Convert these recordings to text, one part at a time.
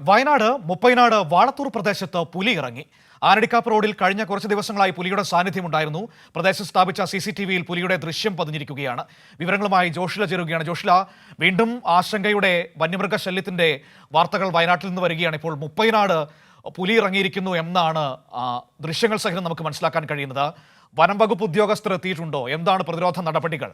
വയനാട് മുപ്പൈനാട് വാളത്തൂർ പ്രദേശത്ത് പുലി ഇറങ്ങി. ആനടിക്കാപ്പ് റോഡിൽ കഴിഞ്ഞ കുറച്ച് ദിവസങ്ങളായി പുലിയുടെ സാന്നിധ്യമുണ്ടായിരുന്നു. പ്രദേശത്ത് സ്ഥാപിച്ച CCTV-യിൽ പുലിയുടെ ദൃശ്യം പതിഞ്ഞിരിക്കുകയാണ്. വിവരങ്ങളുമായി ജോഷില ചേരുകയാണ്. ജോഷില, വീണ്ടും ആശങ്കയുടെ വന്യമൃഗ ശല്യത്തിന്റെ വാർത്തകൾ വയനാട്ടിൽ നിന്ന് വരികയാണ്. ഇപ്പോൾ മുപ്പൈനാട് പുലി ഇറങ്ങിയിരിക്കുന്നു എന്നാണ് ദൃശ്യങ്ങൾ സഹിതം നമുക്ക് മനസ്സിലാക്കാൻ കഴിയുന്നത്. വനം വകുപ്പ് ഉദ്യോഗസ്ഥർ എത്തിയിട്ടുണ്ടോ? എന്താണ് പ്രതിരോധ നടപടികൾ?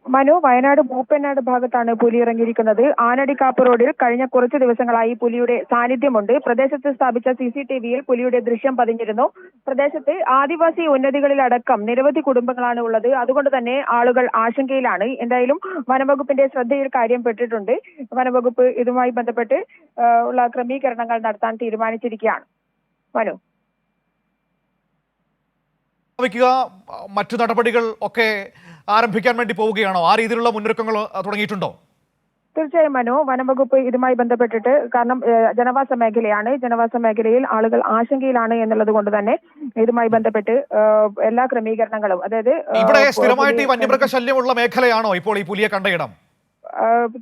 മനു, വയനാട് മൂപ്പനാട് ഭാഗത്താണ് പുലി ഇറങ്ങിയിരിക്കുന്നത്. ആനടിക്കാപ്പ് റോഡിൽ കഴിഞ്ഞ കുറച്ച് ദിവസങ്ങളായി പുലിയുടെ സാന്നിധ്യമുണ്ട്. പ്രദേശത്ത് സ്ഥാപിച്ച CCTV-യിൽ പുലിയുടെ ദൃശ്യം പതിഞ്ഞിരുന്നു. പ്രദേശത്ത് ആദിവാസി ഉന്നതികളിലടക്കം നിരവധി കുടുംബങ്ങളാണ് ഉള്ളത്. അതുകൊണ്ട് തന്നെ ആളുകൾ ആശങ്കയിലാണ്. എന്തായാലും വനംവകുപ്പിന്റെ ശ്രദ്ധയിൽ കാര്യം പെട്ടിട്ടുണ്ട്. വനംവകുപ്പ് ഇതുമായി ബന്ധപ്പെട്ട് ഉള്ള ക്രമീകരണങ്ങൾ നടത്താൻ തീരുമാനിച്ചിരിക്കുകയാണ്. മനു, മറ്റു നടപടികൾ ഒക്കെ ആരംഭിക്കാൻ വേണ്ടി പോവുകയാണോ? ആ രീതിയിലുള്ള മുന്നൊരുക്കങ്ങൾ തുടങ്ങിയിട്ടുണ്ടോ? തീർച്ചയായും മനു, വനംവകുപ്പ് ഇതുമായി ബന്ധപ്പെട്ടിട്ട്, കാരണം ജനവാസ മേഖലയാണ്, ജനവാസ മേഖലയിൽ ആളുകൾ ആശങ്കയിലാണ് എന്നുള്ളത് കൊണ്ട് തന്നെ ഇതുമായി ബന്ധപ്പെട്ട് എല്ലാ ക്രമീകരണങ്ങളും, അതായത് ഇവിടെ സ്ഥിരമായിട്ട് ഈ വന്യമൃഗ ശല്യമുള്ള മേഖലയാണോ ഇപ്പോൾ ഈ പുലിയെ കണ്ടയിടം?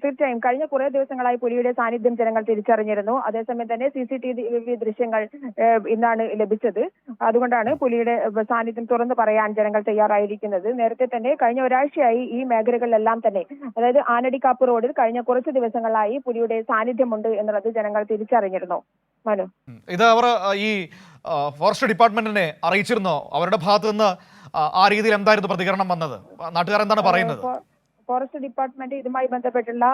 തീർച്ചയായും കഴിഞ്ഞ കുറെ ദിവസങ്ങളായി പുലിയുടെ സാന്നിധ്യം ജനങ്ങൾ തിരിച്ചറിഞ്ഞിരുന്നു. അതേസമയം തന്നെ CCTV ദൃശ്യങ്ങൾ ഇന്നാണ് ലഭിച്ചത്. അതുകൊണ്ടാണ് പുലിയുടെ സാന്നിധ്യം തുറന്നു പറയാൻ ജനങ്ങൾ തയ്യാറായിരിക്കുന്നത്. നേരത്തെ തന്നെ കഴിഞ്ഞ ഒരാഴ്ചയായി ഈ മേഖലകളിലെല്ലാം തന്നെ, അതായത് ആനടിക്കാപ്പ് റോഡിൽ കഴിഞ്ഞ കുറച്ച് ദിവസങ്ങളായി പുലിയുടെ സാന്നിധ്യമുണ്ട് എന്നുള്ളത് ജനങ്ങൾ തിരിച്ചറിഞ്ഞിരുന്നു. മനു, ഇത് അവർ ഈ ഫോറസ്റ്റ് ഡിപ്പാർട്ട്മെന്റിനെ അറിയിച്ചിരുന്നോ? അവരുടെ ഭാഗത്ത് നിന്ന് ആ രീതിയിൽ എന്തായിരുന്നു പ്രതികരണം വന്നത്? നാട്ടുകാർ എന്താണ് പറയുന്നത്? ഫോറസ്റ്റ് ഡിപ്പാർട്ട്മെന്റ് ഇതുമായി ബന്ധപ്പെട്ടുള്ള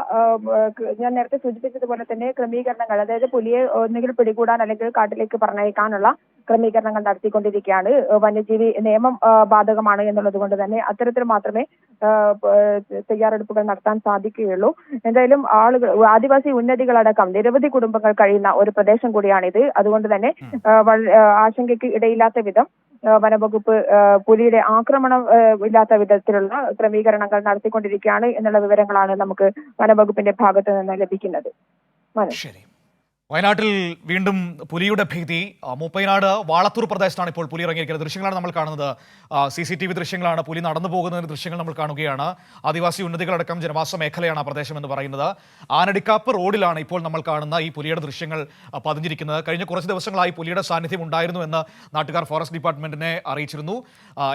ഞാൻ നേരത്തെ സൂചിപ്പിച്ചതുപോലെ തന്നെ ക്രമീകരണങ്ങൾ, അതായത് പുലിയെ ഒന്നുകിൽ പിടികൂടാൻ അല്ലെങ്കിൽ കാട്ടിലേക്ക് പറഞ്ഞയക്കാനുള്ള ക്രമീകരണങ്ങൾ നടത്തിക്കൊണ്ടിരിക്കുകയാണ്. വന്യജീവി നിയമം ബാധകമാണ് എന്നുള്ളത് കൊണ്ട് തന്നെ അത്തരത്തിൽ മാത്രമേ തയ്യാറെടുപ്പുകൾ നടത്താൻ സാധിക്കുകയുള്ളൂ. എന്തായാലും ആളുകൾ, ആദിവാസി ഉന്നതികളടക്കം നിരവധി കുടുംബങ്ങൾ കഴിയുന്ന ഒരു പ്രദേശം കൂടിയാണിത്. അതുകൊണ്ട് തന്നെ ആശങ്കയ്ക്ക് ഇടയില്ലാത്ത വിധം വനംവകുപ്പ് പുലിയുടെ ആക്രമണം ഇല്ലാത്ത വിധത്തിലുള്ള ക്രമീകരണങ്ങൾ നടത്തിക്കൊണ്ടിരിക്കുകയാണ് എന്നുള്ള വിവരങ്ങളാണ് നമുക്ക് വനംവകുപ്പിന്റെ ഭാഗത്ത് നിന്ന് ലഭിക്കുന്നത്. ശരി. വയനാട്ടിൽ വീണ്ടും പുലിയുടെ ഭീതി. മൂപ്പൈനാട് വാളത്തൂർ പ്രദേശത്താണ് ഇപ്പോൾ പുലി ഇറങ്ങിയിരിക്കുന്നത്. ദൃശ്യങ്ങളാണ് നമ്മൾ കാണുന്നത്. CCTV ദൃശ്യങ്ങളാണ്. പുലി നടന്നു പോകുന്നതിന് ദൃശ്യങ്ങൾ നമ്മൾ കാണുകയാണ്. ആദിവാസി ഉന്നതികളടക്കം ജനവാസ മേഖലയാണ് ആ പ്രദേശം എന്ന് പറയുന്നത്. ആനടിക്കാപ്പ് റോഡിലാണ് ഇപ്പോൾ നമ്മൾ കാണുന്ന ഈ പുലിയുടെ ദൃശ്യങ്ങൾ പതിഞ്ഞിരിക്കുന്നത്. കഴിഞ്ഞ കുറച്ച് ദിവസങ്ങളായി പുലിയുടെ സാന്നിധ്യം ഉണ്ടായിരുന്നു എന്ന് നാട്ടുകാർ ഫോറസ്റ്റ് ഡിപ്പാർട്ട്മെന്റിനെ അറിയിച്ചിരുന്നു.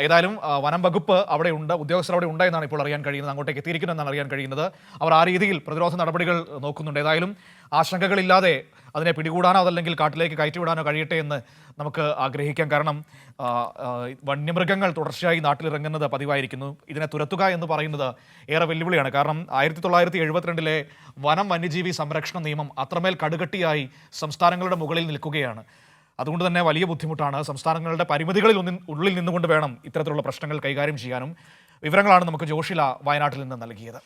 ഏതായാലും വനം വകുപ്പ് അവിടെ ഉണ്ട്, ഉദ്യോഗസ്ഥർ അവിടെ ഉണ്ട് എന്നാണ് ഇപ്പോൾ അറിയാൻ കഴിയുന്നത്. അങ്ങോട്ടേക്ക് എത്തിയിരിക്കുന്നു എന്നാണ് അറിയാൻ കഴിയുന്നത്. അവർ ആ രീതിയിൽ പ്രതിരോധ നടപടികൾ നോക്കുന്നുണ്ട്. ഏതായാലും ആശങ്കകളില്ലാതെ അതിനെ പിടികൂടാനോ അതല്ലെങ്കിൽ കാട്ടിലേക്ക് കയറ്റിവിടാനോ കഴിയട്ടെ എന്ന് നമുക്ക് ആഗ്രഹിക്കാം. കാരണം വന്യമൃഗങ്ങൾ തുടർച്ചയായി നാട്ടിലിറങ്ങുന്നത് പതിവായിരിക്കുന്നു. ഇതിനെ തുരത്തുക എന്ന് പറയുന്നത് ഏറെ വെല്ലുവിളിയാണ്. കാരണം 1972 വനം വന്യജീവി സംരക്ഷണ നിയമം അത്രമേൽ കടുകട്ടിയായി സംസ്ഥാനങ്ങളുടെ മുകളിൽ നിൽക്കുകയാണ്. അതുകൊണ്ട് തന്നെ വലിയ ബുദ്ധിമുട്ടാണ്. സംസ്ഥാനങ്ങളുടെ പരിമിതികളിൽ ഉള്ളിൽ നിന്നുകൊണ്ട് വേണം ഇത്തരത്തിലുള്ള പ്രശ്നങ്ങൾ കൈകാര്യം ചെയ്യാനും. വിവരങ്ങളാണ് നമുക്ക് ജോഷില വയനാട്ടിൽ നിന്ന് നൽകിയത്.